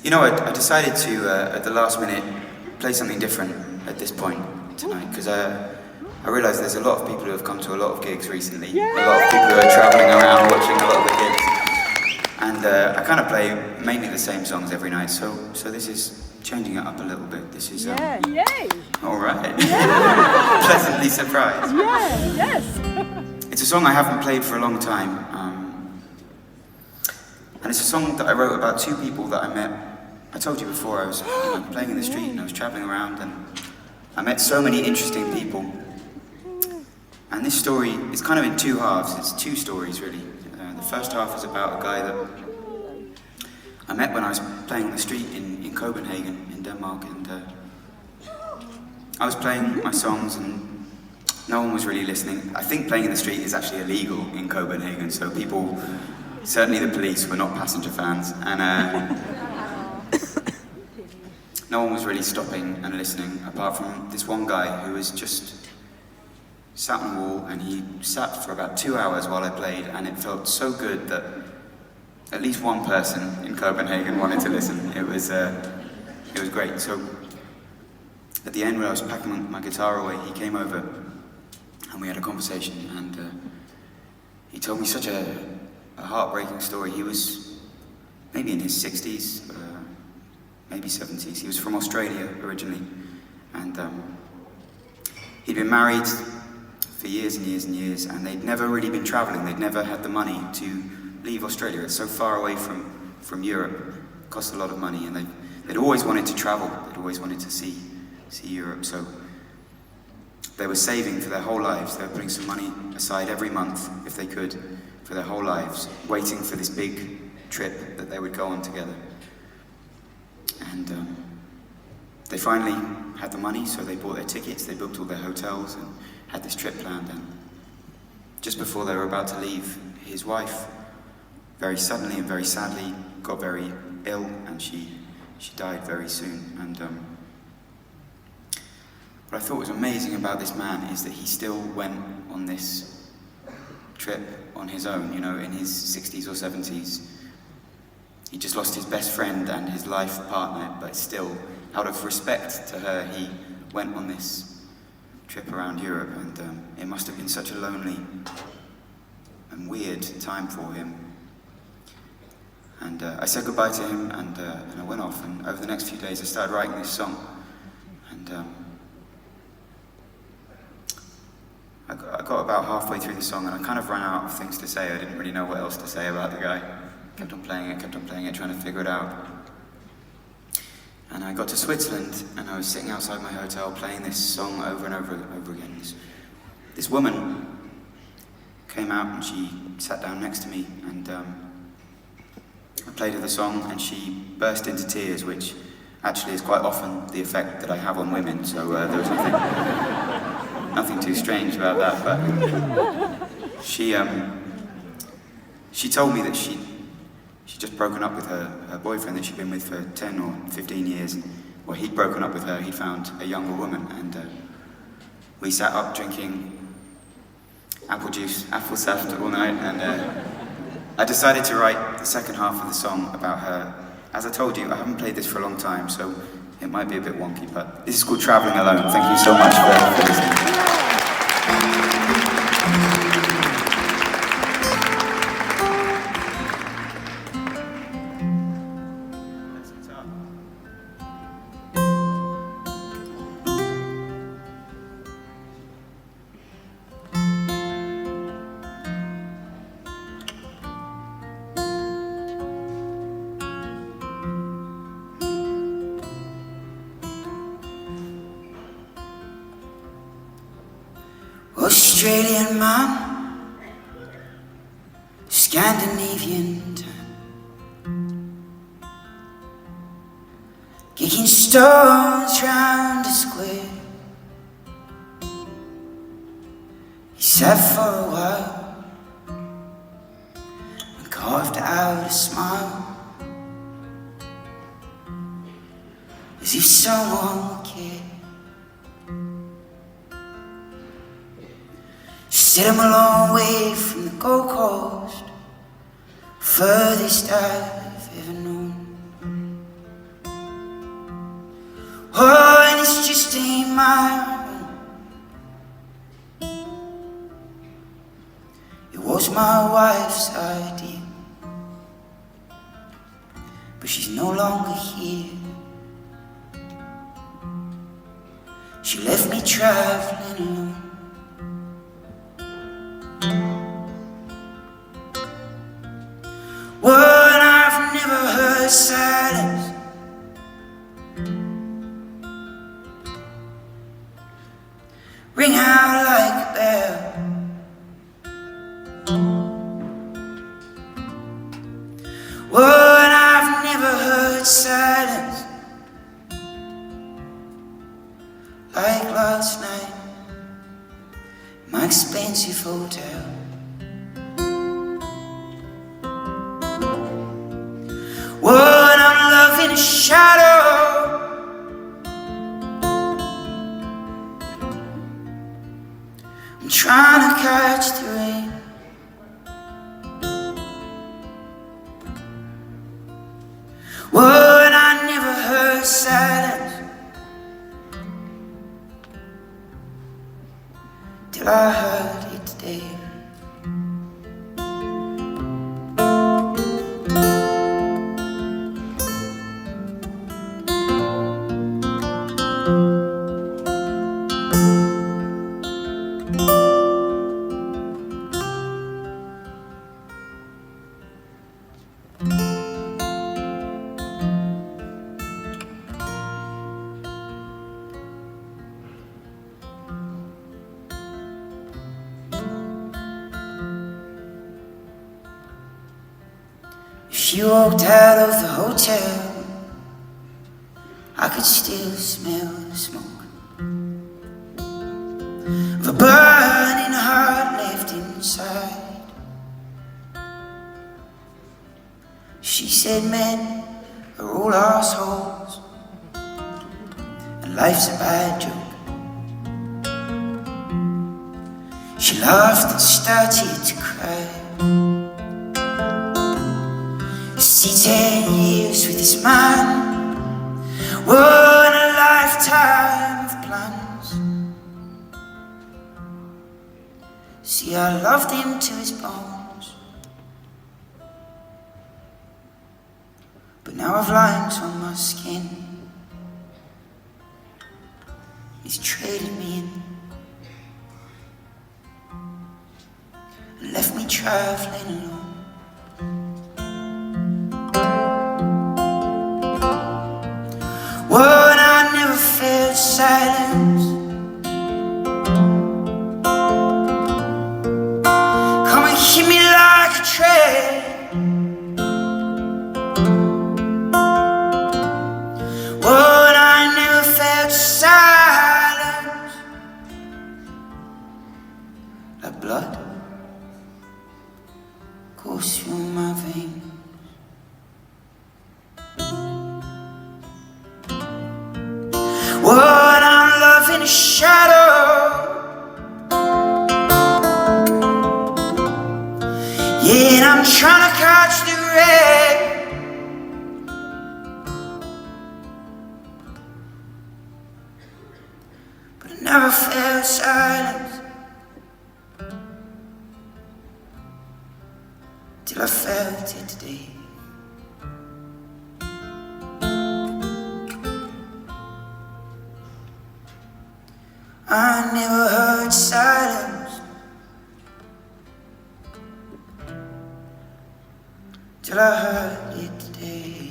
You know, I decided to, at the last minute, play something different at this point tonight, because I realised there's a lot of people who have come to a lot of gigs recently, a lot of people who are travelling around watching a lot of the gigs, and I kind of play mainly the same songs every night, so this is changing it up a little bit. This is, Yay! alright, Yeah. pleasantly surprised. Yeah, yes! It's a song I haven't played for a long time, and it's a song that I wrote about two people that I met. I told you before, I was playing in the street and I was travelling around and I met so many interesting people. And this story is kind of in two halves. It's two stories, really. The first half is about a guy that I met when I was playing on the street in Copenhagen, in Denmark, and I was playing my songs and no one was really listening. I think playing in the street is actually illegal in Copenhagen, so people, certainly the police, were not passenger fans, and no one was really stopping and listening, apart from this one guy who was just sat on the wall, and he sat for about 2 hours while I played, and it felt so good that at least one person in Copenhagen wanted to listen. It was great. So at the end, when I was packing my guitar away, he came over and we had a conversation, and he told me such a heartbreaking story. He was maybe in his 60s, maybe 70s. He was from Australia originally, and he'd been married for years and years and years, and they'd never really been traveling. They'd never had the money to leave Australia. It's so far away from Europe. It costs a lot of money, and they'd always wanted to travel. They'd always wanted to see Europe. So they were saving for their whole lives. They were putting some money aside every month, if they could, for their whole lives, waiting for this big trip that they would go on together. And they finally had the money, so they bought their tickets, they booked all their hotels, and had this trip planned. And just before they were about to leave, his wife, very suddenly and very sadly, got very ill, and she died very soon. And what I thought was amazing about this man is that he still went on this trip on his own, you know, in his 60s or 70s. He just lost his best friend and his life partner, but still, out of respect to her, he went on this trip around Europe, and it must have been such a lonely and weird time for him. And I said goodbye to him, and I went off, and over the next few days I started writing this song. And I got about halfway through the song, and I kind of ran out of things to say. I didn't really know what else to say about the guy. Kept on playing it, trying to figure it out. And I got to Switzerland, and I was sitting outside my hotel playing this song over and over again. This woman came out and she sat down next to me, and I played her the song, and she burst into tears, which actually is quite often the effect that I have on women, so there was nothing too strange about that. But she told me that she'd just broken up with her boyfriend that she'd been with for 10 or 15 years. Well, he'd broken up with her, he'd found a younger woman, and we sat up drinking apple saft all night, and I decided to write the second half of the song about her. As I told you, I haven't played this for a long time, so it might be a bit wonky, but this is called Travelling Alone. Thank you so much for listening. Australian man, Scandinavian time, kicking stones round a square. He sat for a while and carved out a smile, as if someone cared. Sit him a long way from the Gold Coast, furthest I've ever known. Oh, and it's just ain't my own. It was my wife's idea, but she's no longer here. She left me traveling alone. Well, I've never heard silence ring out like a bell. Well, I've never heard silence like last night in my expensive hotel. Well, I'm loving a shadow, I'm trying to catch the rain. Well, I never heard silence till I heard it today. If you walked out of the hotel, I could still smell the smoke of a burning heart left inside. She said men are all assholes and life's a bad joke. She laughed and started to cry. See, 10 years with this man, what a lifetime of plans. See, I loved him to his bones, but now I've lines on my skin. He's traded me in and left me traveling alone. Well, I never felt silence. Come and hit me like a train. Well, I never felt silence like blood course through my veins. What I'm loving a shadow, yeah, and I'm trying to catch the rain. But I never felt silence till I felt it today. I never heard silence till I heard it today.